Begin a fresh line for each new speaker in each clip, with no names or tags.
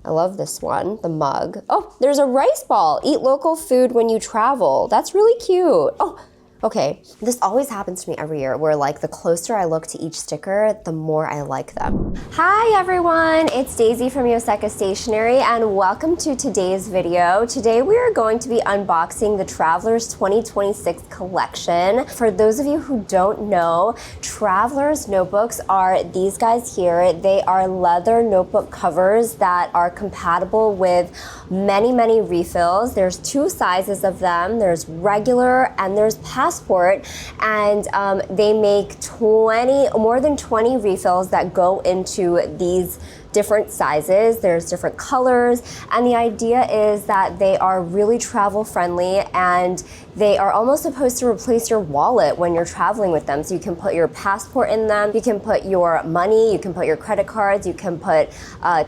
I love this one, the mug. Oh, there's a rice ball. Eat local food when you travel. That's really cute. Oh, okay. This always happens to me every year where like the closer I look to each sticker, the more I like them. Hi everyone, it's Daisy from Yoseka Stationery and welcome to today's video. Today we are going to be unboxing the Travelers 2026 collection. For those of you who don't know, Travelers notebooks are these guys here. They are leather notebook covers that are compatible with many refills. There's two sizes of them. There's regular and there's passport, and they make more than 20 refills that go into these different sizes. There's different colors, and the idea is that they are really travel friendly and they are almost supposed to replace your wallet when you're traveling with them. So you can put your passport in them, you can put your money, you can put your credit cards, you can put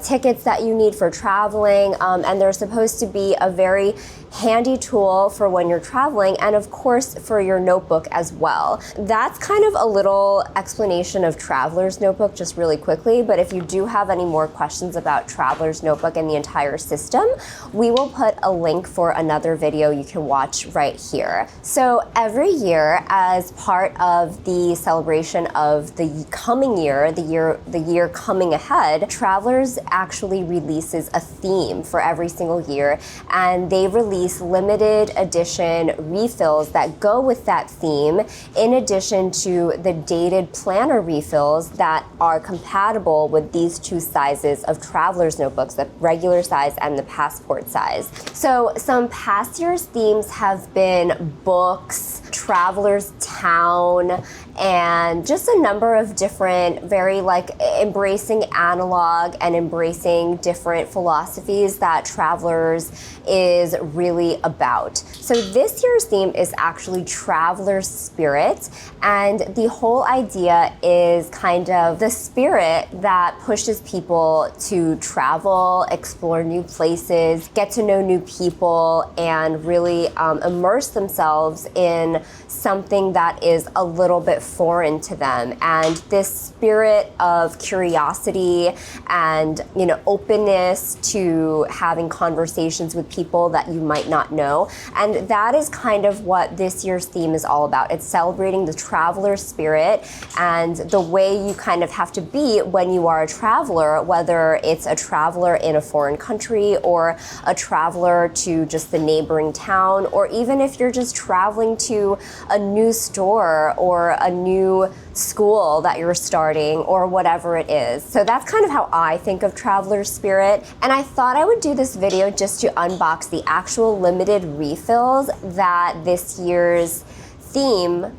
tickets that you need for traveling, and they're supposed to be a very handy tool for when you're traveling, and of course for your notebook as well. That's kind of a little explanation of Traveler's Notebook just really quickly, but if you do have any more questions about Traveler's Notebook and the entire system, we will put a link for another video you can watch right here. So every year, as part of the celebration of the coming year, the year coming ahead, Travelers actually releases a theme for every single year, and they release limited edition refills that go with that theme, in addition to the dated planner refills that are compatible with these two sizes of Traveler's notebooks, the regular size and the passport size. So some past year's themes have been books, Traveler's Town, and just a number of different, very like embracing analog and embracing different philosophies that Travelers is really about. So this year's theme is actually Traveler's Spirit, and the whole idea is kind of the spirit that pushes people to travel, explore new places, get to know new people, and really immerse themselves in something that is a little bit foreign to them. And this spirit of curiosity and, you know, openness to having conversations with people that you might not know. And that is kind of what this year's theme is all about. It's celebrating the traveler spirit and the way you kind of have to be when you are a traveler, whether it's a traveler in a foreign country or a traveler to just the neighboring town, or even if you're just traveling to a new store or a new school that you're starting or whatever it is. So that's kind of how I think of Traveler's Spirit. And I thought I would do this video just to unbox the actual limited refills that this year's theme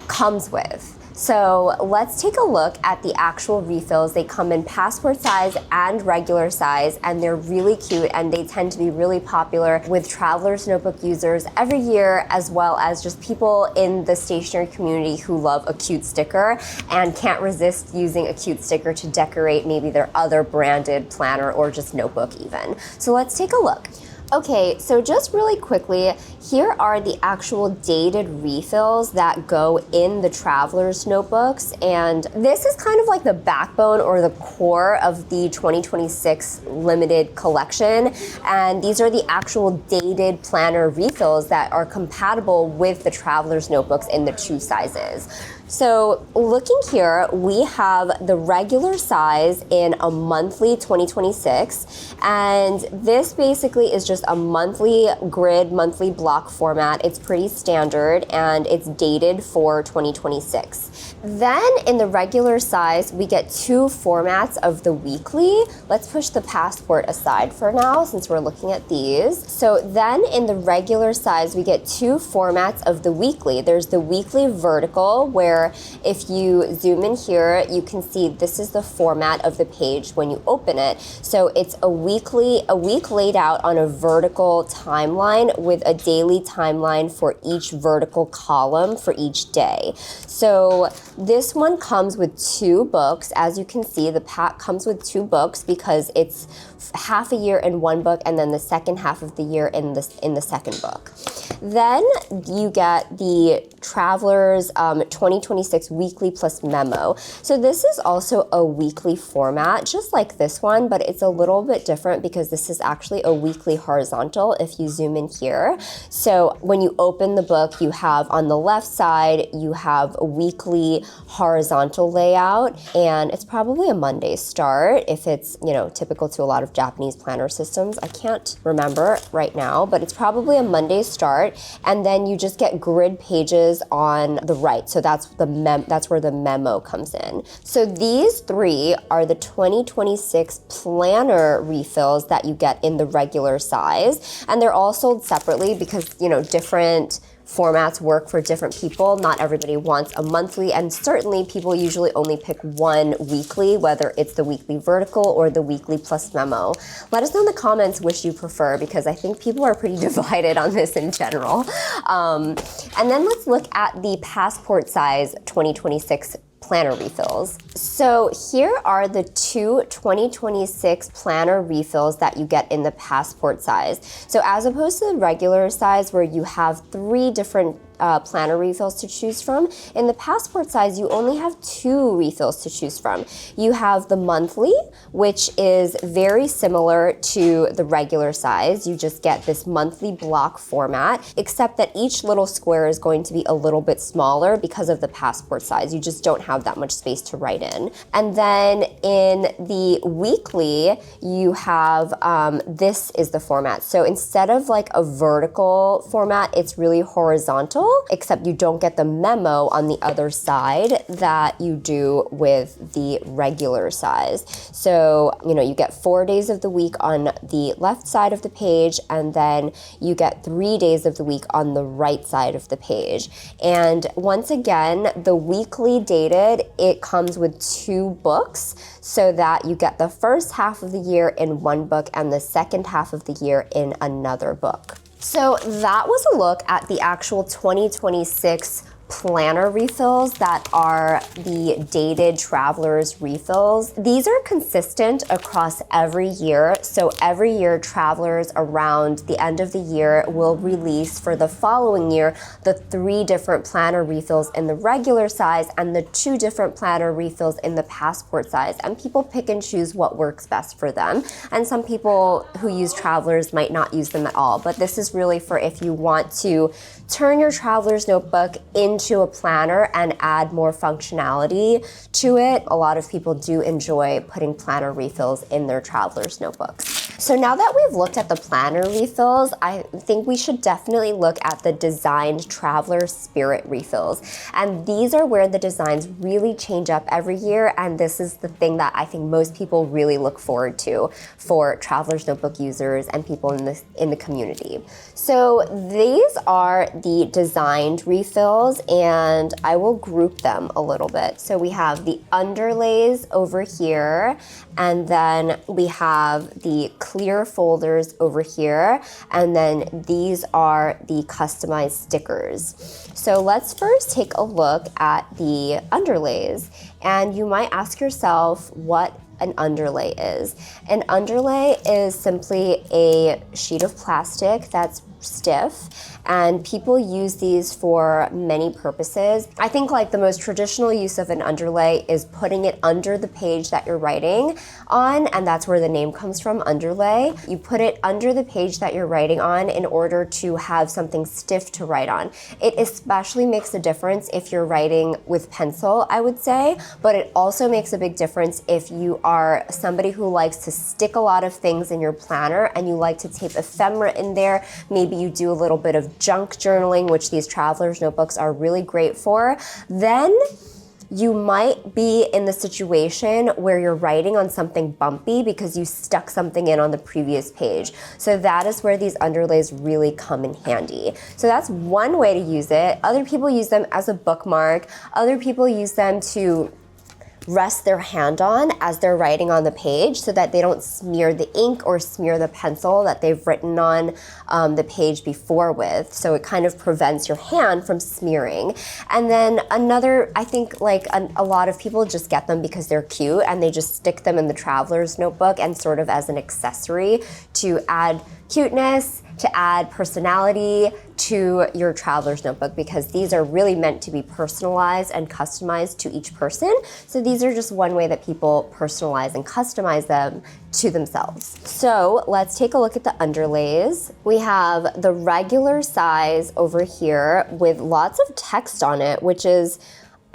comes with. So let's take a look at the actual refills. They come in passport size and regular size, and they're really cute, and they tend to be really popular with Traveler's Notebook users every year, as well as just people in the stationery community who love a cute sticker and can't resist using a cute sticker to decorate maybe their other branded planner or just notebook even. So let's take a look. Okay, so just really quickly, here are the actual dated refills that go in the Traveler's notebooks, and this is kind of like the backbone or the core of the 2026 limited collection, and these are the actual dated planner refills that are compatible with the Traveler's notebooks in the two sizes. So looking here, we have the regular size in a monthly 2026, and this basically is just a monthly grid, monthly block format. It's pretty standard and it's dated for 2026. Then in the regular size, we get two formats of the weekly. Let's push the passport aside for now since we're looking at these. So then in the regular size, we get two formats of the weekly. There's the weekly vertical, where if you zoom in here, you can see this is the format of the page when you open it. So it's a week laid out on a vertical timeline with a daily timeline for each vertical column for each day. So this one comes with two books. As you can see, the pack comes with two books because it's half a year in one book and then the second half of the year in the second book. Then you get the Travelers 2026 2026 weekly plus memo. So this is also a weekly format, just like this one, but it's a little bit different because this is actually a weekly horizontal if you zoom in here. So when you open the book, you have on the left side, you have a weekly horizontal layout, and it's probably a Monday start if it's, you know, typical to a lot of Japanese planner systems. I can't remember right now, but it's probably a Monday start, and then you just get grid pages on the right. So that's where the memo comes in. So these three are the 2026 planner refills that you get in the regular size, and they're all sold separately because, you know, different formats work for different people. Not everybody wants a monthly, and certainly people usually only pick one weekly, whether it's the weekly vertical or the weekly plus memo. Let us know in the comments which you prefer, because I think people are pretty divided on this in general. And then let's look at the passport size 2026 planner refills. So here are the two 2026 planner refills that you get in the passport size. So as opposed to the regular size where you have three different planner refills to choose from, in the passport size you only have two refills to choose from. You have the monthly, which is very similar to the regular size. You just get this monthly block format, except that each little square is going to be a little bit smaller because of the passport size. You just don't have that much space to write in. And then in the weekly, you have, this is the format. So instead of like a vertical format, it's really horizontal, except you don't get the memo on the other side that you do with the regular size. So, you know, you get 4 days of the week on the left side of the page, and then you get 3 days of the week on the right side of the page. And once again, the weekly dated, it comes with 2 books, so that you get the first half of the year in one book and the second half of the year in another book. So that was a look at the actual 2026 planner refills that are the dated Traveler's refills. These are consistent across every year. So every year, Travelers around the end of the year will release for the following year the 3 different planner refills in the regular size and the 2 different planner refills in the passport size. And people pick and choose what works best for them. And some people who use Travelers might not use them at all. But this is really for if you want to turn your Traveler's notebook into a planner and add more functionality to it. A lot of people do enjoy putting planner refills in their Traveler's notebooks. So now that we've looked at the planner refills, I think we should definitely look at the designed Traveler Spirit refills. And these are where the designs really change up every year, and this is the thing that I think most people really look forward to for Traveler's Notebook users and people in the community. So these are the designed refills, and I will group them a little bit. So we have the Underlays over here, and then we have the clear folders over here, and then these are the customized stickers. So let's first take a look at the Underlays, and you might ask yourself what an underlay is. An underlay is simply a sheet of plastic that's stiff, and people use these for many purposes. I think like the most traditional use of an underlay is putting it under the page that you're writing on, and that's where the name comes from, underlay. You put it under the page that you're writing on in order to have something stiff to write on. It especially makes a difference if you're writing with pencil, I would say, but it also makes a big difference if you are somebody who likes to stick a lot of things in your planner and you like to tape ephemera in there. Maybe you do a little bit of junk journaling, which these Traveler's notebooks are really great for. Then you might be in the situation where you're writing on something bumpy because you stuck something in on the previous page. So that is where these underlays really come in handy. So that's one way to use it. Other people use them as a bookmark. Other people use them to rest their hand on as they're writing on the page so that they don't smear the ink or smear the pencil that they've written on the page before with. So it kind of prevents your hand from smearing. And then another, I think like a lot of people just get them because they're cute and they just stick them in the Traveler's notebook and sort of as an accessory to add cuteness, to add personality to your traveler's notebook, because these are really meant to be personalized and customized to each person. So these are just one way that people personalize and customize them to themselves. So let's take a look at the underlays. We have the regular size over here with lots of text on it, which is,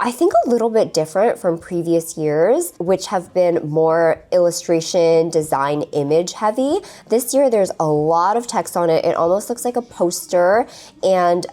I think, a little bit different from previous years, which have been more illustration, design, image heavy. This year, there's a lot of text on it. It almost looks like a poster, and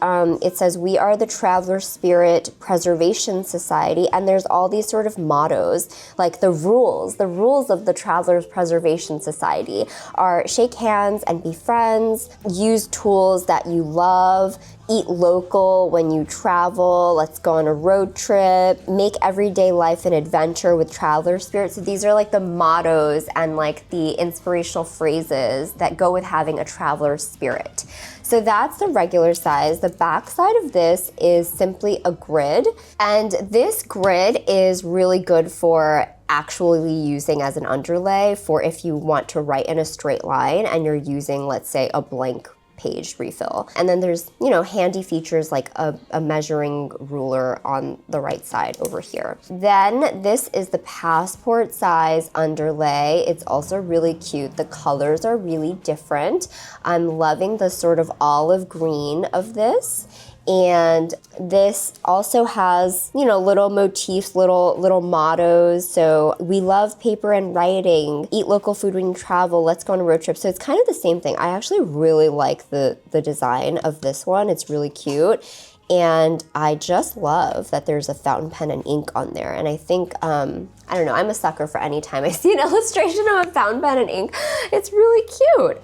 it says, "We are the Traveler Spirit Preservation Society," and there's all these sort of mottos, like the rules of the Travelers Preservation Society are shake hands and be friends, use tools that you love, eat local when you travel, let's go on a road trip, make everyday life an adventure with traveler spirit. So these are like the mottos and like the inspirational phrases that go with having a traveler spirit. So that's the regular size. The back side of this is simply a grid, and this grid is really good for actually using as an underlay for if you want to write in a straight line and you're using, let's say, a blank page refill. And then there's, handy features like a measuring ruler on the right side over here. Then this is the passport size underlay. It's also really cute. The colors are really different. I'm loving the sort of olive green of this. And this also has, little motifs, little mottos. So we love paper and writing, eat local food when you travel, let's go on a road trip. So it's kind of the same thing. I actually really like the design of this one. It's really cute. And I just love that there's a fountain pen and ink on there. And I think, I don't know, I'm a sucker for any time I see an illustration of a fountain pen and ink. It's really cute.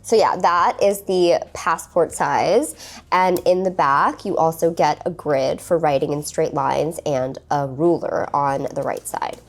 So yeah, that is the passport size. And in the back, you also get a grid for writing in straight lines and a ruler on the right side.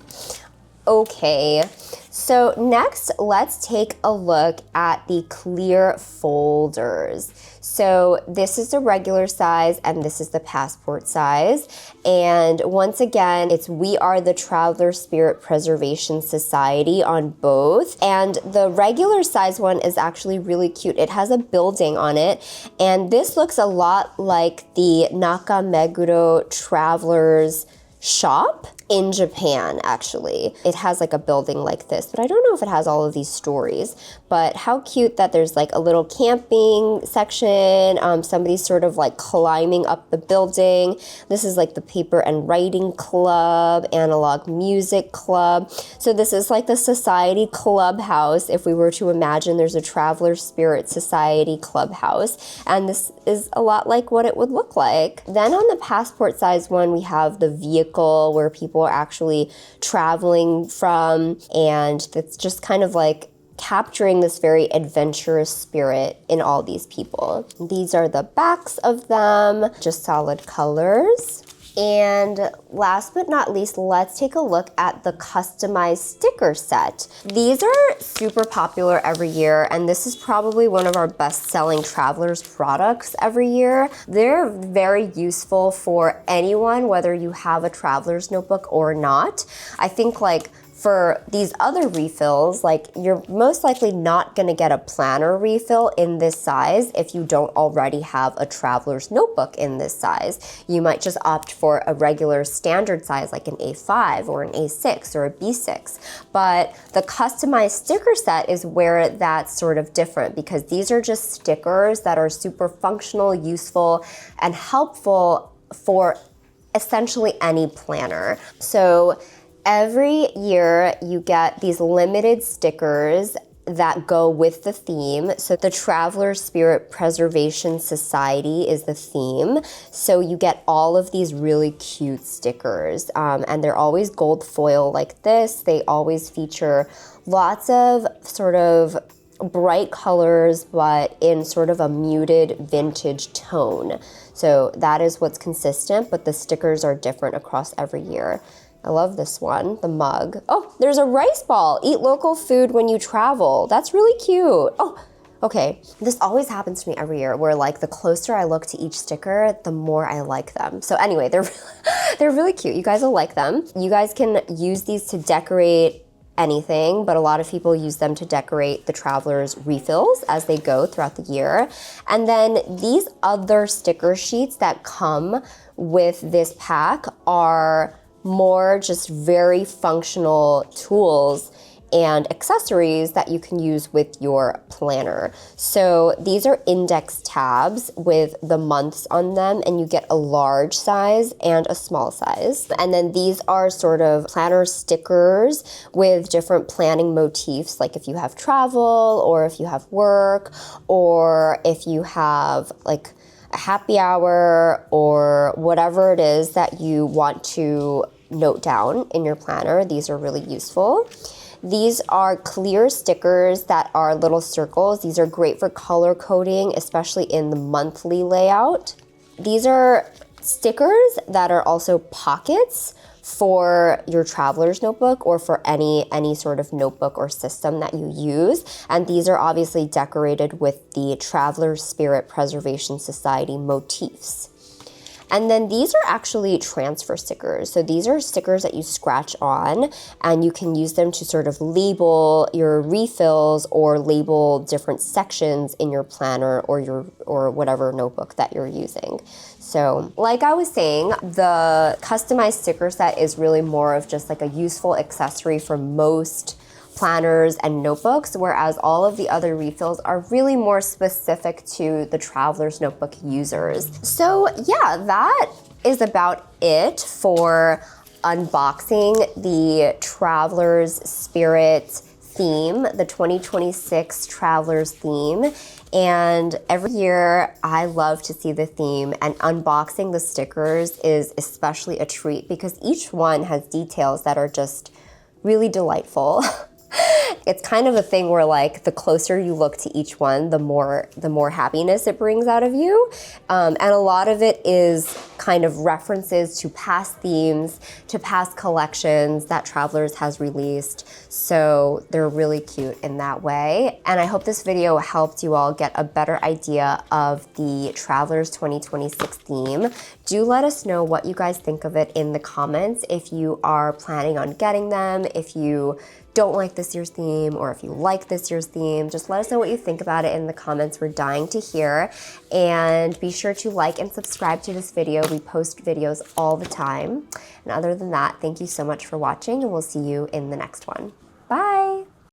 Okay, so next let's take a look at the clear folders. So this is the regular size and this is the passport size. And once again, it's We Are the Traveler Spirit Preservation Society on both. And the regular size one is actually really cute. It has a building on it. And this looks a lot like the Nakameguro Traveler's shop in Japan, actually. It has like a building like this, but I don't know if it has all of these stories. But how cute that there's like a little camping section, somebody's sort of like climbing up the building. This is like the paper and writing club, analog music club. So this is like the society clubhouse. If we were to imagine there's a Traveler Spirit Society clubhouse, and this is a lot like what it would look like. Then on the passport size one, we have the vehicle where people are actually traveling from, and it's just kind of like capturing this very adventurous spirit in all these people. These are the backs of them, just solid colors. And last but not least, let's take a look at the customized sticker set. These are super popular every year, and this is probably one of our best-selling Travelers products every year. They're very useful for anyone, whether you have a Traveler's notebook or not. I think for these other refills, you're most likely not gonna get a planner refill in this size if you don't already have a Traveler's notebook in this size. You might just opt for a regular standard size like an A5 or an A6 or a B6. But the customized sticker set is where that's sort of different, because these are just stickers that are super functional, useful, and helpful for essentially any planner. So every year you get these limited stickers that go with the theme. So the Traveler Spirit Preservation Society is the theme. So you get all of these really cute stickers, and they're always gold foil like this. They always feature lots of sort of bright colors, but in sort of a muted vintage tone. So that is what's consistent, but the stickers are different across every year. I love this one, the mug. Oh, there's a rice ball. Eat local food when you travel. That's really cute. Oh, okay. This always happens to me every year where the closer I look to each sticker, the more I like them. So anyway, they're really cute. You guys will like them. You guys can use these to decorate anything, but a lot of people use them to decorate the traveler's refills as they go throughout the year. And then these other sticker sheets that come with this pack are more just very functional tools and accessories that you can use with your planner. So these are index tabs with the months on them, and you get a large size and a small size. And then these are sort of planner stickers with different planning motifs, like if you have travel or if you have work or if you have like a happy hour or whatever it is that you want to note down in your planner. These are really useful. These are clear stickers that are little circles. These are great for color coding, especially in the monthly layout. These are stickers that are also pockets for your traveler's notebook or for any sort of notebook or system that you use. And these are obviously decorated with the Traveler's Spirit Preservation Society motifs. And then these are actually transfer stickers. So these are stickers that you scratch on and you can use them to sort of label your refills or label different sections in your planner or whatever notebook that you're using. So like I was saying, the customized sticker set is really more of just like a useful accessory for most planners and notebooks, whereas all of the other refills are really more specific to the traveler's notebook users. So yeah, that is about it for unboxing the Traveler's Spirit theme, the 2026 Traveler's theme. And every year I love to see the theme, and unboxing the stickers is especially a treat because each one has details that are just really delightful. It's kind of a thing where like the closer you look to each one, the more happiness it brings out of you. And a lot of it is kind of references to past themes, to past collections that Travelers has released. So they're really cute in that way. And I hope this video helped you all get a better idea of the Travelers 2026 theme. Do let us know what you guys think of it in the comments if you are planning on getting them, if you don't like this year's theme, or if you like this year's theme. Just let us know what you think about it in the comments. We're dying to hear. And be sure to like and subscribe to this video. We post videos all the time. And other than that, thank you so much for watching, and we'll see you in the next one.